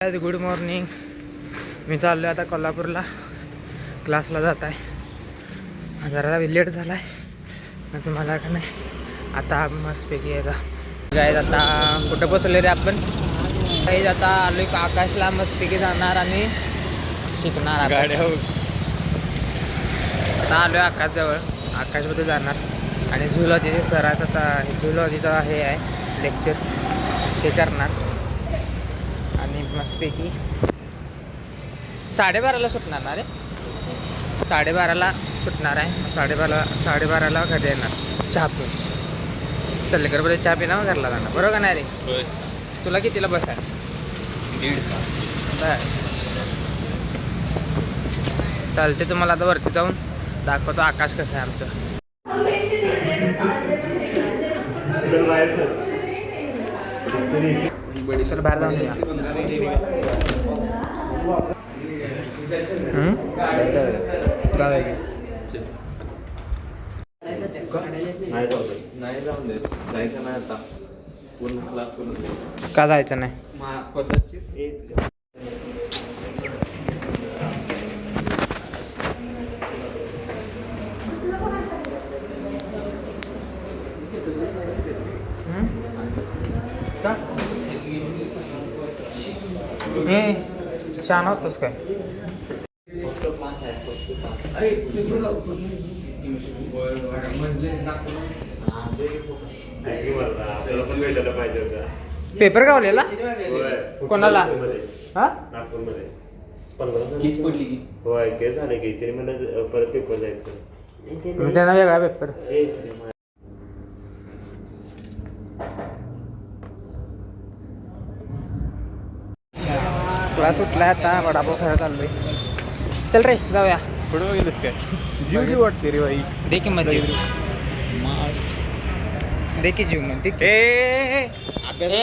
Good morning. मी चाललो आहे आता कोल्हापूरला, क्लासला जात आहे. जरा लेट झाला आहे मग तुम्हाला का नाही आता मस्तपैकी आहे का गाईज. आता कुठं पोचले रे आपण गाईज? आता आलो आकाशला, मस्तपैकी जाणार आणि शिकणार गाड्या. आता आलो आहे आकाशजवळ, आकाशमध्ये जाणार आणि झुलॉजीचे सर आहेत. आता झुलॉजीचं हे आहे लेक्चर, ते करणार आणि मस्तपैकी 12:30ला सुटणार ना रे. 12:30ला सुटणार आहे. 12:30ला घरी येणार चहा पिऊन. सल्लेकरमध्ये चहा पिणार मग घरला जाणार, बरोबर का नाही रे? तुला कितीला बस आहे? 1:30. चालते. तुम्हाला आता वरती जाऊन दाखवतो आकाश कसं आहे आमचं. चल बाहेर जाऊन का जायचं नाही? छान होतोस काय? पेपर गावलेला कोणाला? हा नागपूरमध्ये 15 केस पडली की होय, केस झाले की तरी म्हणलं परत पेपर जायचं, त्यांना वेगळा पेपर. क्लास उठलाय आता, वडापाव खायला चाललोय. चल रे जाऊया. पुढं गेलंस काय? जीव वाटते रे बाई. दे की मध्ये दे की जीव मध्ये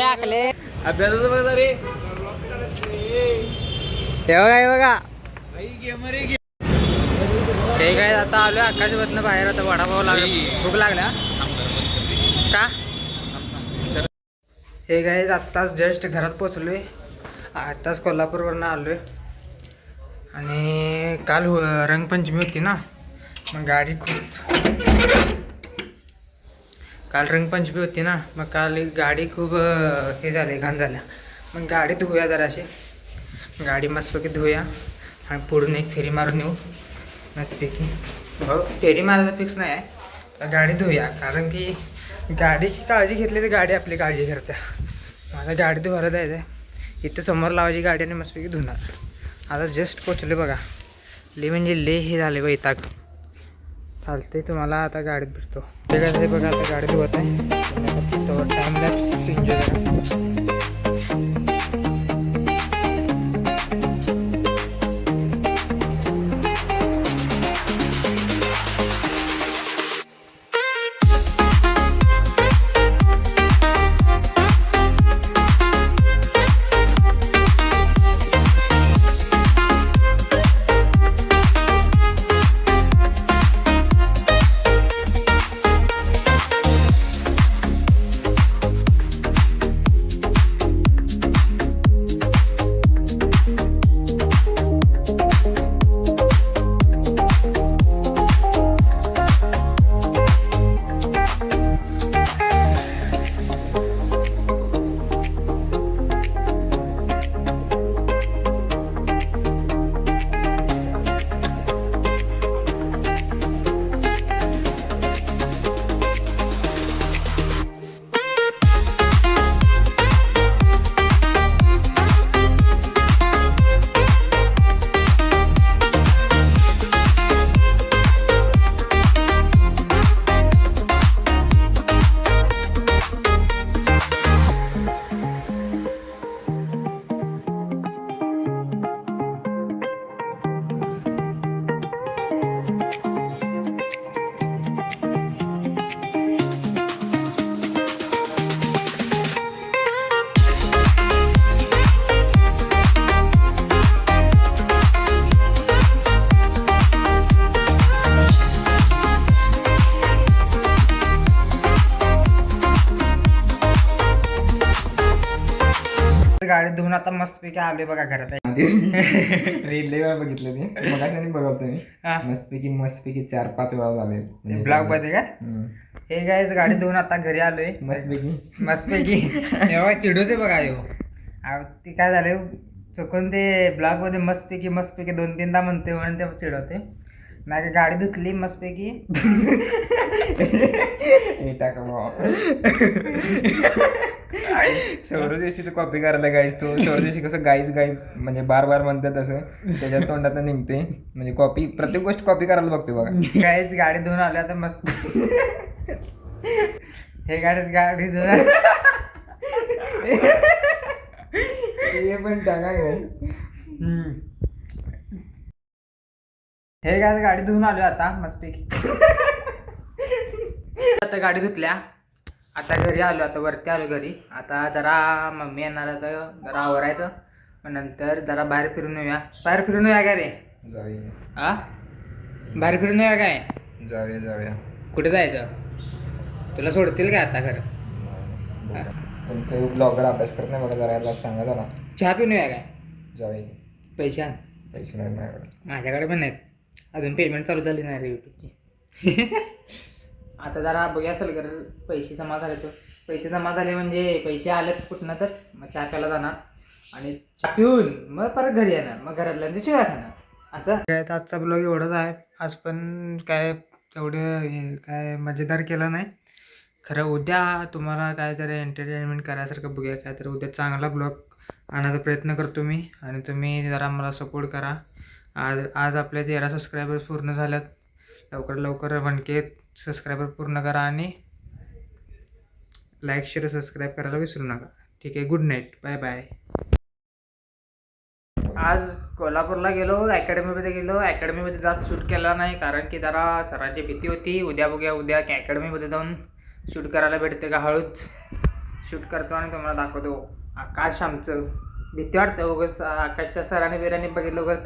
आकले अभ्यासाचं बघा रे. हे बघा हे काय. आता आलोय आकाशवरनं बाहेर. आता वडापाव लागला, भूक लागला का? हे काय आत्ताच जस्ट घरात पोचलोय. आत्ताच कोल्हापूरवरनं आलोय आणि काल रंगपंचमी होती ना, मग काल गाडी खूप हे झाले, घाण झाल्या. मग गाडी धुवूया जराशी, गाडी मस्तपैकी धुवूया आणि पुढून एक फेरी मारून येऊ मस्तपैकी. हो, फेरी मारायचा फिक्स नाही आहे, तर गाडी धुवूया. कारण की गाडीची काळजी घेतली तर गाडी आपली काळजी करते. मला गाडी धुवायला जायचं आहे. इथं समोर लावायची गाडी आणि मस्तपैकी धुणार. आता जस्ट पोचले बघा. म्हणजे हे झाले बघ इथं. चालते, तुम्हाला आता गाडीत भेटतो. ते काय बघा, आता गाडी धुवत आहे. टाइम लॅप्स एन्जॉय करा. धुवून आता मस्तपैकी आलोय बघा घरात. लय वेळा बघितलं ते मगाशी बघावं तुम्ही हा. मस्तपैकी 4-5 वेळा झाले ब्लॉग मध्ये का हे गाईज गाडी धुवून आता घरी आलोय मस्तपैकी तेव्हा चिडवते बघा यो ती काय झालं चुकून ते ब्लॉग मध्ये मस्तपैकी 2-3दा म्हणते म्हणून ते चिडवते. नाही गाडी धुतली मस्तपैकी सौरजशीचं कॉपी करायला गाईज तो सौरजशी कसं गाईज म्हणजे बार म्हणतात तसं त्याच्या तोंडात निघते म्हणजे कॉपी प्रत्येक गोष्ट कॉपी करायला बघतो बघा. गाईज गाडी धुवून आली आता मस्त हे गाडी धुवून हे पण टाका हे काय गाडी धुवून आलो आता मस्तपैकी. आता गाडी धुतल्या आता घरी आलो आता वरती आलो घरी. आता जरा मम्मी येणार आता जरा आवरायचं मग नंतर जरा बाहेर फिरून येऊया. बाहेर फिरून येऊया काय रे जाऊया हा बाहेर फिरून येऊया काय जाऊया कुठे जायचं तुला सोडतील काय आता खरं. तुमचं ब्लॉगर अभ्यास करत नाही बघा जरा सांगा जरा चहा पिऊन येऊया काय जाऊया पैसे नाही माझ्याकडे माझ्याकडे पण नाहीत अजून पेमेंट चालू झाली नाही रे यूट्यूबची. आता जरा बघूया असेल कर पैसे जमा झाले तर पैसे जमा झाले म्हणजे पैसे आलेत कुठनं तर मग चहा प्यायला जाणार आणि चहा पिऊन मग परत घरी येणार मग घरातल्यांची शिवाय खाणार असं काय. तर आजचा ब्लॉग एवढाच आहे. आज पण काय तेवढं काय मजेदार केलं नाही खरं. उद्या तुम्हाला काहीतरी एंटरटेनमेंट करायसारखं बघूया काय तर उद्या चांगला ब्लॉग आणायचा प्रयत्न करतो मी आणि तुम्ही जरा मला सपोर्ट करा. आज आपले 13 सबस्क्रायबर्स पूर्ण झाल्यात. लवकर 1K सबस्क्रायबर पूर्ण करा आणि लाईक शेअर सबस्क्राईब करायला विसरू नका. ठीक आहे गुड नाईट बाय बाय. आज कोल्हापूरला गेलो अकॅडमीमध्ये अकॅडमीमध्ये जास्त शूट केला नाही कारण की जरा सरांची भीती होती. उद्या अकॅडमीमध्ये जाऊन शूट करायला भेटते का हळूच शूट करतो आणि तुम्हाला दाखवतो. आकाश आमचं भीती वाटतं उगाच आकाशच्या सरांनी बिरांनी बघितलं उगाच